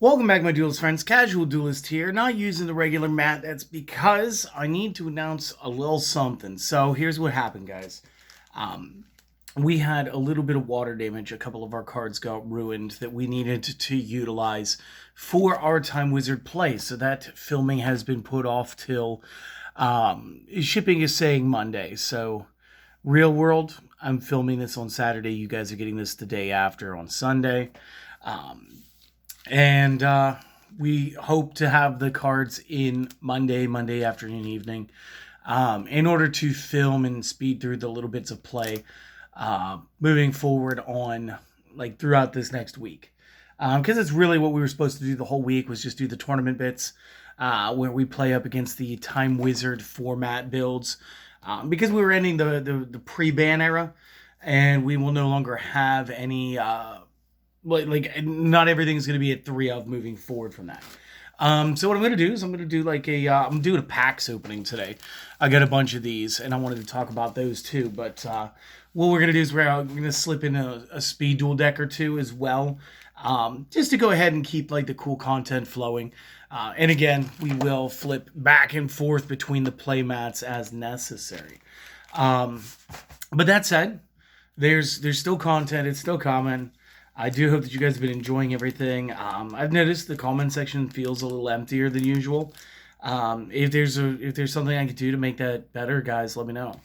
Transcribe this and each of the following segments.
Welcome back, my duelist friends. Casual Duelist here. Not using the regular mat. That's because I need to announce a little something. So here's what happened, guys. We had a little bit of water damage. A couple of our cards got ruined that we needed to utilize for our Time Wizard play. So that filming has been put off till shipping is saying Monday. So real world, I'm filming this on Saturday. You guys are getting this the day after on Sunday. And we hope to have the cards in Monday afternoon, evening, in order to film and speed through the little bits of play moving forward on, like, throughout this next week. Because it's really what we were supposed to do the whole week, was just do the tournament bits where we play up against the Time Wizard format builds. Because we were ending the pre-ban era, and we will no longer have any... like not everything's going to be at 3 of moving forward from that. So what I'm going to do is I'm going to do like I'm doing a packs opening today. I got a bunch of these, and I wanted to talk about those too. But what we're going to do is we're going to slip in a speed duel deck or two as well, just to go ahead and keep like the cool content flowing. And again, we will flip back and forth between the play mats as necessary. But that said, there's still content. It's still coming. I do hope that you guys have been enjoying everything. I've noticed the comment section feels a little emptier than usual. If there's something I could do to make that better, guys, let me know.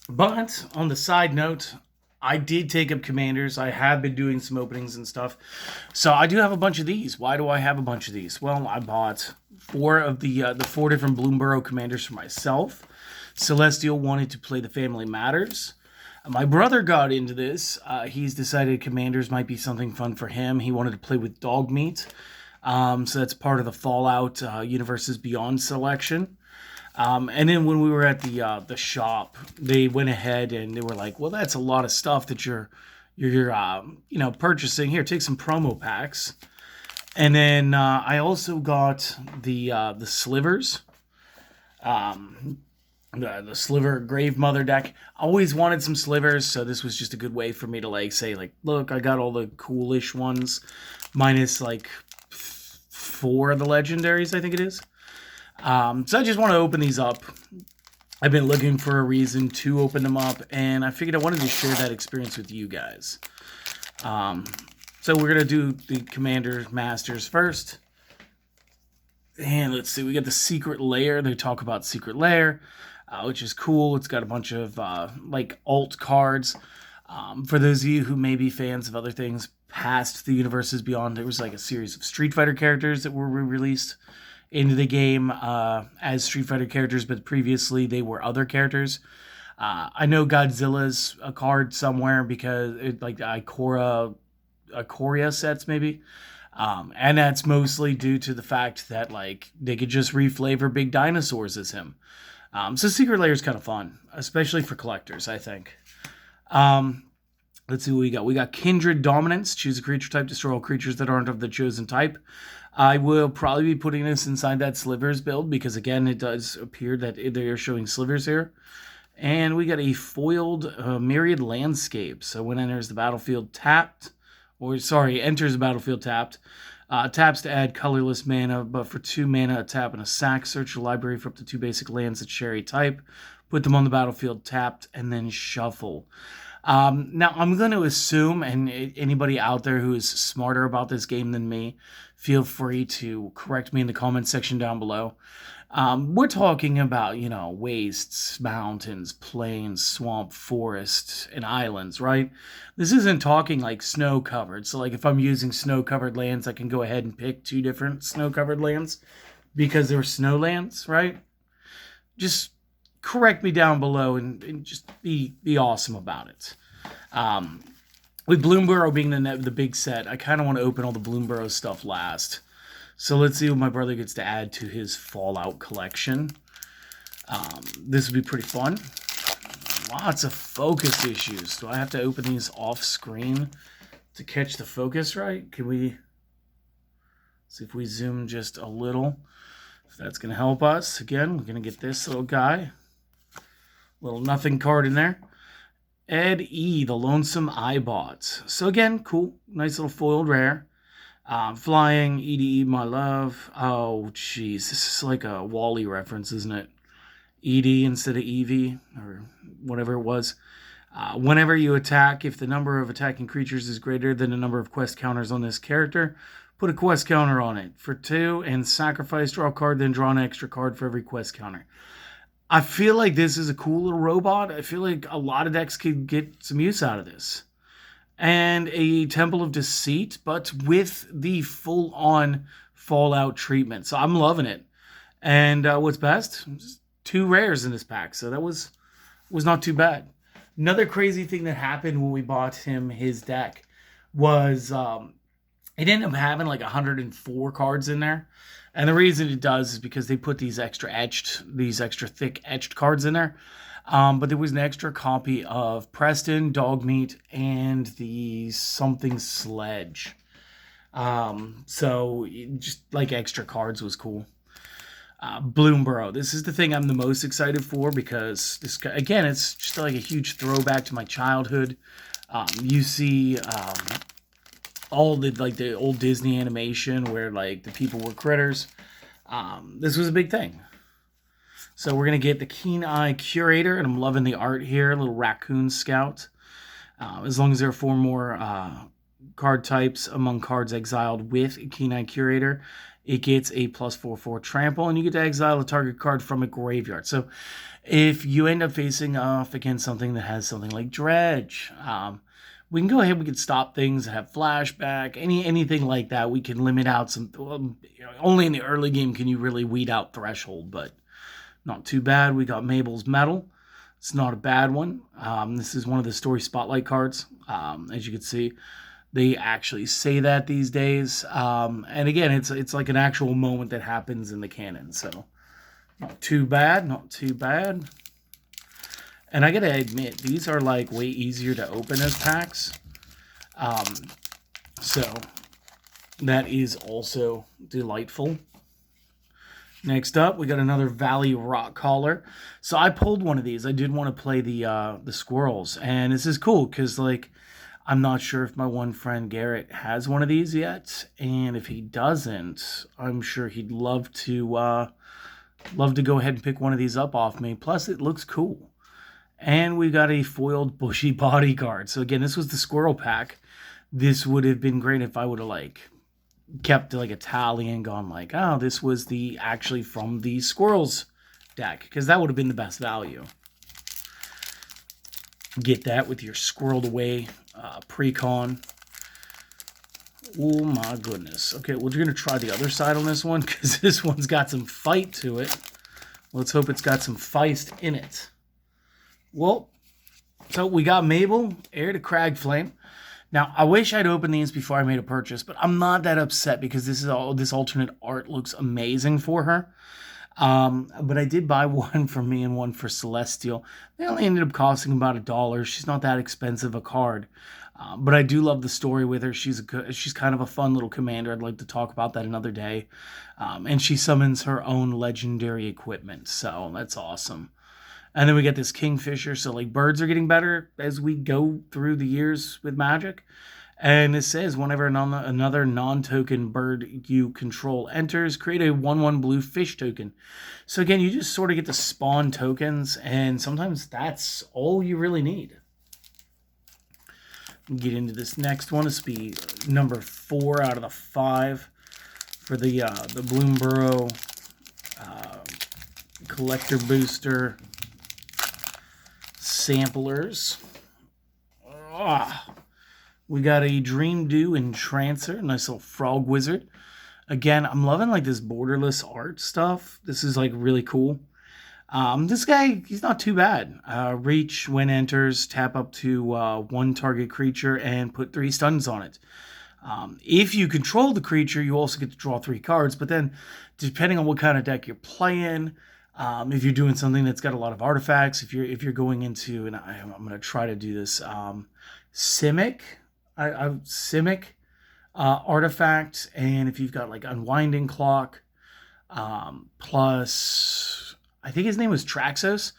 But on the side note, I did take up Commanders. I have been doing some openings and stuff. So I do have a bunch of these. Why do I have a bunch of these? Well, I bought 4 of the 4 different Bloomborough Commanders for myself. Celestial wanted to play the Family Matters. My brother got into this. He's decided Commanders might be something fun for him. He wanted to play with dog meat. So that's part of the Fallout Universes Beyond selection. And then when we were at the shop, they went ahead and they were like, well, that's a lot of stuff that you're purchasing. Here, take some promo packs. And then I also got the slivers. The sliver grave mother deck. I always wanted some slivers, so this was just a good way for me to say look, I got all the coolish ones minus 4 of the legendaries, I think it is. So I just want to open these up. I've been looking for a reason to open them up, and I figured I wanted to share that experience with you guys. So we're gonna do the Commander Masters first. And let's see, we got the Secret Lair. They talk about Secret Lair, which is cool. It's got a bunch of alt cards. For those of you who may be fans of other things past the Universes Beyond, there was a series of Street Fighter characters that were released into the game as Street Fighter characters, but previously they were other characters. I know Godzilla's a card somewhere because it Ikoria sets maybe. And that's mostly due to the fact that they could just reflavor big dinosaurs as him. So Secret Lair is kind of fun, especially for collectors, I think. Let's see what we got. We got Kindred Dominance. Choose a creature type, destroy all creatures that aren't of the chosen type. I will probably be putting this inside that Slivers build because, again, it does appear that they are showing Slivers here. And we got a foiled Myriad Landscape. So when enters the battlefield enters the battlefield tapped. Taps to add colorless mana, but for 2 mana, a tap and a sack. Search your library for up to 2 basic lands that share a type. Put them on the battlefield tapped, and then shuffle. Now, I'm going to assume, and anybody out there who is smarter about this game than me, feel free to correct me in the comments section down below. We're talking about, wastes, mountains, plains, swamp, forests, and islands, right? This isn't talking snow-covered. So, if I'm using snow-covered lands, I can go ahead and pick 2 different snow-covered lands because they're snow lands, right? Just correct me down below and just be awesome about it. With Bloomborough being the big set, I kind of want to open all the Bloomborough stuff last. So let's see what my brother gets to add to his Fallout collection. This would be pretty fun. Lots of focus issues. Do I have to open these off screen to catch the focus right? Can we see if we zoom just a little? If that's going to help us. Again, we're going to get this little guy. Little nothing card in there. Ed E, the Lonesome Eyebot. So again, cool. Nice little foiled rare. Flying, EDE, my love. Oh, jeez. This is like a Wall-E reference, isn't it? ED instead of EV, or whatever it was. Whenever you attack, if the number of attacking creatures is greater than the number of quest counters on this character, put a quest counter on it for 2 and sacrifice, draw a card, then draw an extra card for every quest counter. I feel like this is a cool little robot. I feel like a lot of decks could get some use out of this. And a Temple of Deceit, but with the full-on Fallout treatment. So I'm loving it. And what's best? Just 2 rares in this pack, so that was not too bad. Another crazy thing that happened when we bought him his deck was it ended up having like 104 cards in there. And the reason it does is because they put these extra thick etched cards in there. But there was an extra copy of Preston, Dogmeat, and the something Sledge. So just like extra cards was cool. Bloomburrow. This is the thing I'm the most excited for because this, again, it's just like a huge throwback to my childhood. You see all the old Disney animation where like the people were critters. This was a big thing. So we're gonna get the Keen Eye Curator, and I'm loving the art here. A little raccoon scout. As long as there are 4 more card types among cards exiled with Keen Eye Curator, it gets a +4/4 trample, and you get to exile a target card from a graveyard. So if you end up facing off against something that has something like Dredge, we can go ahead, we can stop things that have flashback, anything like that. We can limit out some, only in the early game can you really weed out Threshold, but not too bad. We got Mabel's Medal. It's not a bad one. This is one of the story spotlight cards. As you can see, they actually say that these days. And again, it's like an actual moment that happens in the canon. So not too bad, not too bad. And I gotta admit, these are like way easier to open as packs. So that is also delightful. Next up, we got another Valley Rock Caller. So I pulled one of these. I did want to play the squirrels, and this is cool because like I'm not sure if my one friend Garrett has one of these yet, and if he doesn't, I'm sure he'd love to go ahead and pick one of these up off me. Plus, it looks cool. And we got a foiled Bushy Body card. So again, this was the squirrel pack. This would have been great if I would have like kept like a tally and gone like, oh, this was the actually from the squirrels deck, because that would have been the best value. Get that with your squirreled away precon. Oh my goodness. Okay, well, you're gonna try the other side on this one because this one's got some fight to it. Let's hope it's got some feist in it. Well, so we got Mabel, Heir to Cragflame. Now, I wish I'd opened these before I made a purchase, but I'm not that upset because this alternate art looks amazing for her. But I did buy one for me and one for Celestial. They only ended up costing about $1. She's not that expensive a card. But I do love the story with her. She's kind of a fun little commander. I'd like to talk about that another day. And she summons her own legendary equipment, so that's awesome. And then we get this Kingfisher. So like birds are getting better as we go through the years with Magic. And it says whenever another non-token bird you control enters, create a 1/1 blue fish token. So again, you just sort of get to spawn tokens, and sometimes that's all you really need. Get into this next one. This will be number 4 out of the 5 for the Bloomburrow collector booster samplers. We got a Dream Dew Entrancer, nice little frog wizard. Again, I'm loving like this borderless art stuff. This is like really cool. This guy, he's not too bad. Reach, when enters, tap up to 1 target creature and put 3 stuns on it. If you control the creature, you also get to draw 3 cards, but then depending on what kind of deck you're playing, if you're doing something that's got a lot of artifacts, if you're going into, and I'm going to try to do this, Simic artifact, and if you've got like Unwinding Clock, plus I think his name was Traxos,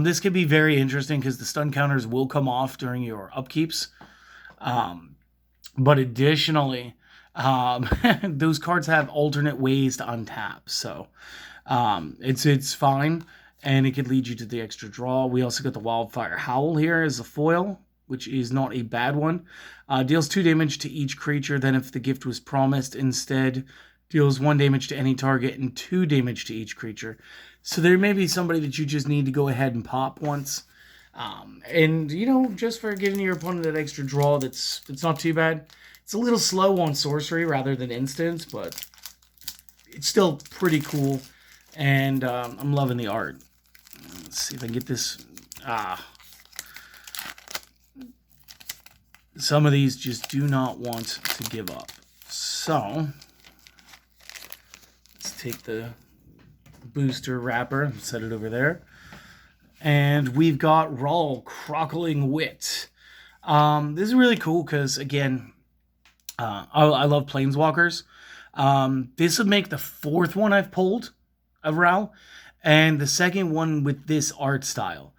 this could be very interesting because the stun counters will come off during your upkeeps. But additionally, Those cards have alternate ways to untap, so it's fine, and it could lead you to the extra draw. We also got the Wildfire Howl here as a foil, which is not a bad one. Deals 2 damage to each creature, then if the gift was promised, instead deals 1 damage to any target and 2 damage to each creature. So there may be somebody that you just need to go ahead and pop once. And, you know, just for giving your opponent that extra draw, that's not too bad. It's a little slow on sorcery rather than instant, but it's still pretty cool. And I'm loving the art. Let's see if I can get this. Some of these just do not want to give up. So let's take the booster wrapper and set it over there. And we've got Rawl, Crockling Wit. This is really cool because, again, I love Planeswalkers. This would make the 4th one I've pulled of Rawl, and the 2nd one with this art style.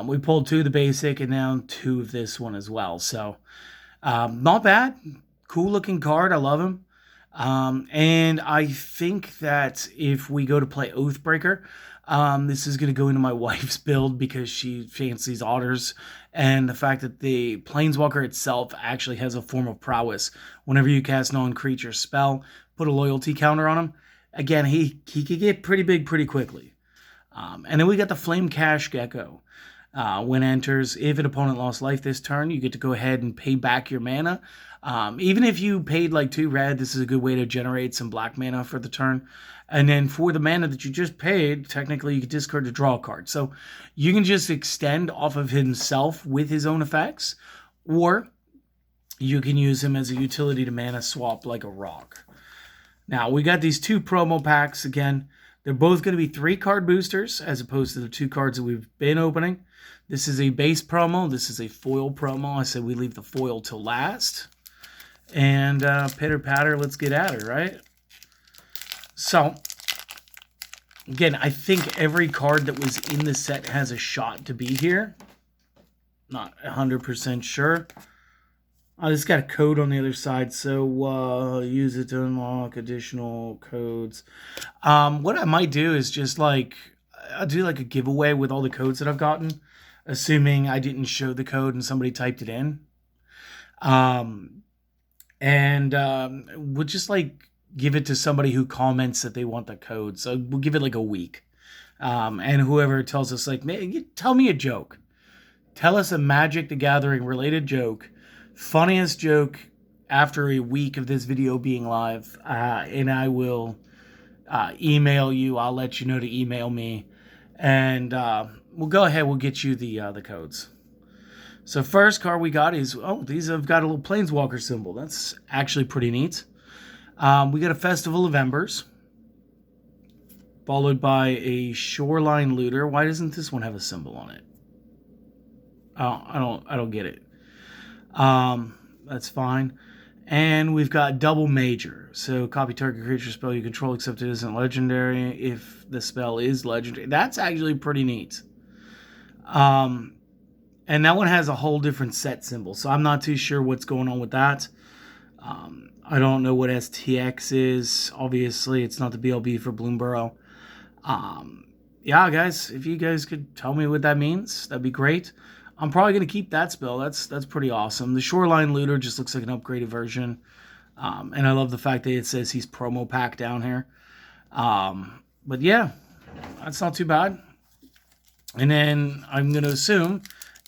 We pulled 2 of the basic and now 2 of this one as well. So, not bad. Cool looking card. I love him. And I think that if we go to play Oathbreaker, this is going to go into my wife's build because she fancies otters. And the fact that the Planeswalker itself actually has a form of prowess. Whenever you cast non-creature spell, put a loyalty counter on him. Again, he could get pretty big pretty quickly. And then we got the Flame Cash Gecko. When enters, if an opponent lost life this turn, you get to go ahead and pay back your mana. Even if you paid like 2 red, this is a good way to generate some black mana for the turn. And then for the mana that you just paid, technically you can discard to draw a card. So you can just extend off of himself with his own effects, or you can use him as a utility to mana swap like a rock. Now, we got these 2 promo packs. Again, they're both going to be 3-card boosters as opposed to the 2 cards that we've been opening. This is a base promo. This is a foil promo. I said we leave the foil till last. And pitter patter, let's get at her, right? So, again, I think every card that was in the set has a shot to be here. Not 100% sure. This got a code on the other side, so use it to unlock additional codes. What I might do is just like, I'll do like a giveaway with all the codes that I've gotten, assuming I didn't show the code and somebody typed it in. We'll just like give it to somebody who comments that they want the code. So we'll give it like a week. And whoever tells us like, man, tell me a joke. Tell us a Magic the Gathering related joke. Funniest joke after a week of this video being live. And I will email you. I'll let you know to email me. And we'll go ahead. We'll get you the codes. So first card we got is, these have got a little Planeswalker symbol. That's actually pretty neat. We got a Festival of Embers, followed by a Shoreline Looter. Why doesn't this one have a symbol on it? I don't get it. That's fine. And we've got Double Major. So copy target creature spell you control except it isn't legendary if the spell is legendary. That's actually pretty neat. And that one has a whole different set symbol, so I'm not too sure what's going on with that. I don't know what STX is. Obviously, it's not the BLB for Bloomborough. Yeah, guys, if you guys could tell me what that means, that'd be great. I'm probably going to keep that spell. That's pretty awesome. The Shoreline Looter just looks like an upgraded version. And I love the fact that it says he's promo pack down here. But yeah, that's not too bad. And then I'm going to assume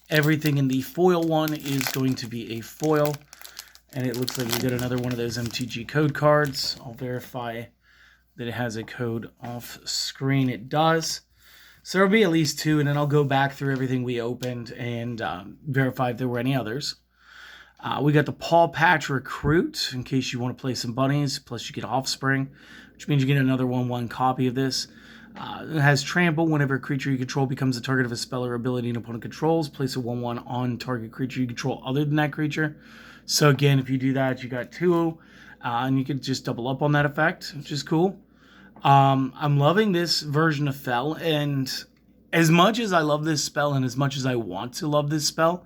everything in the foil one is going to be a foil. And it looks like we got another one of those MTG code cards. I'll verify that it has a code off screen. It does. So there'll be at least 2, and then I'll go back through everything we opened and verify if there were any others. We got the Paw Patch Recruit, in case you want to play some bunnies, plus you get Offspring, which means you get another 1/1 copy of this. It has Trample. Whenever a creature you control becomes the target of a spell or ability an opponent controls, place a 1/1 on target creature you control other than that creature. So again, if you do that, you got 2, and you can just double up on that effect, which is cool. I'm loving this version of Fel, and as much as I love this spell and as much as I want to love this spell,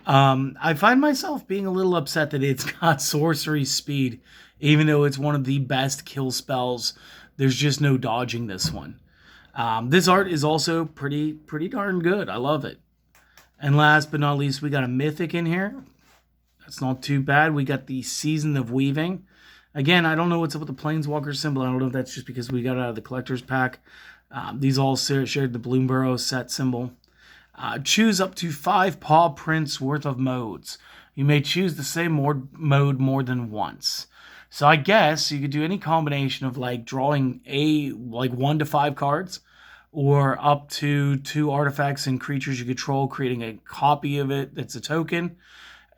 I find myself being a little upset that it's got sorcery speed, even though it's one of the best kill spells. There's just no dodging this one. This art is also pretty darn good. I love it. And last but not least, we got a mythic in here. That's not too bad. We got the Season of Weaving. Again, I don't know what's up with the Planeswalker symbol. I don't know if that's just because we got it out of the collector's pack. These all shared the Bloomborough set symbol. Choose up to 5 paw prints worth of modes. You may choose the same mode more than once. So I guess you could do any combination of like drawing 1 to 5 cards, or up to 2 artifacts and creatures you control, creating a copy of it that's a token.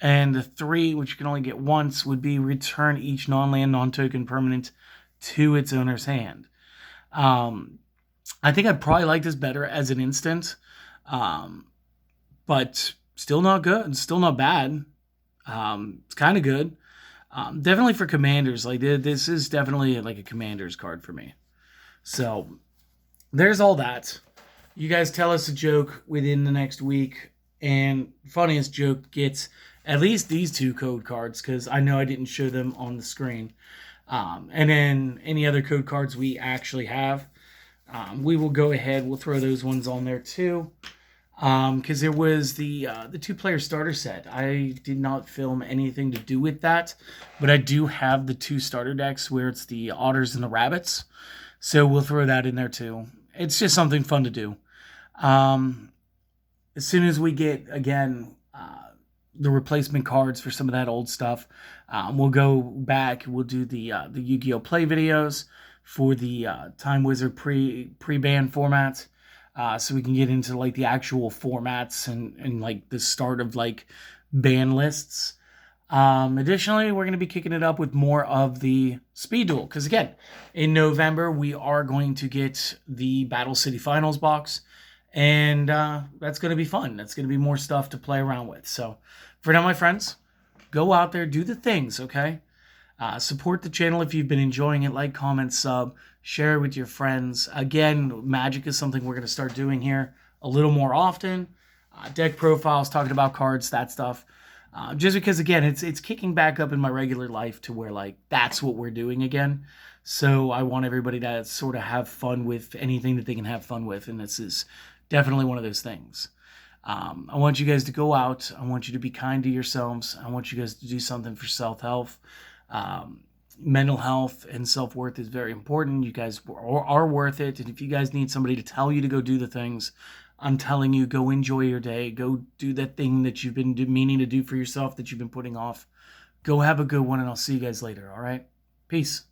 And the 3, which you can only get once, would be return each non-land, non-token permanent to its owner's hand. I think I'd probably like this better as an instant, but still not good. Still not bad. It's kind of good. Definitely for commanders. Like this is definitely like a commander's card for me. So there's all that. You guys tell us a joke within the next week, and funniest joke gets at least these 2 code cards, because I know I didn't show them on the screen. And then any other code cards we actually have, we will go ahead. We'll throw those ones on there too. Because there was the 2-player starter set. I did not film anything to do with that, but I do have the 2 starter decks where it's the otters and the rabbits. So we'll throw that in there too. It's just something fun to do. As soon as we get, again, the replacement cards for some of that old stuff, we'll go back. We'll do the Yu-Gi-Oh! Play videos for the Time Wizard pre-ban format. So we can get into like the actual formats and like the start of like ban lists. Additionally, we're going to be kicking it up with more of the Speed Duel, because again, in November we are going to get the Battle City Finals box, and that's going to be fun. That's going to be more stuff to play around with. So for now, my friends, go out there, do the things, okay? Support the channel if you've been enjoying it. Like, comment, sub, share it with your friends. Again, Magic is something we're going to start doing here a little more often. Deck profiles, talking about cards, that stuff. Just because, again, it's kicking back up in my regular life to where, like, that's what we're doing again. So I want everybody to sort of have fun with anything that they can have fun with, and this is definitely one of those things. I want you guys to go out. I want you to be kind to yourselves. I want you guys to do something for self-health. Mental health and self-worth is very important. You guys are worth it. And if you guys need somebody to tell you to go do the things, I'm telling you, go enjoy your day. Go do that thing that you've been meaning to do for yourself that you've been putting off. Go have a good one, and I'll see you guys later. All right? Peace.